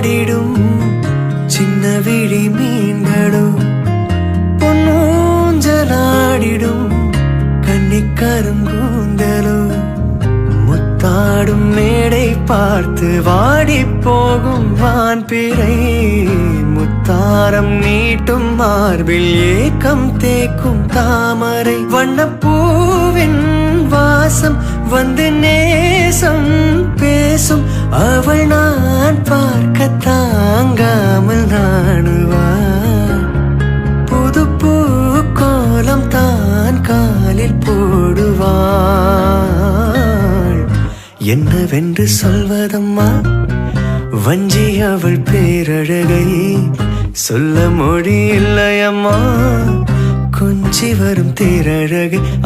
ஆடிடும் சின்ன விழி மீன்களோ பொன்னூஞ்சலாடிடும் கன்னிக்கருங்கூந்தலோ முத்தாடும் மேடை பார்த்து வாடி போகும் வான்பிறை முத்தாரம் நீட்டும் மார்பில் ஏக்கம் தேக்கும் தாமரை வண்ணப்பூவின் வாசம் வந்து நேசம் பேசும் அவள் நான் பார்க்க தாங்காமல் நாணுவாள் புது பூ கோலம் தான் காலில் போடுவாள் என்னவென்று சொல்வதம்மா வஞ்சி அவள் பேரழகை சொல்ல மொழி இல்லையம்மா கொஞ்சி வரும் தேரழகை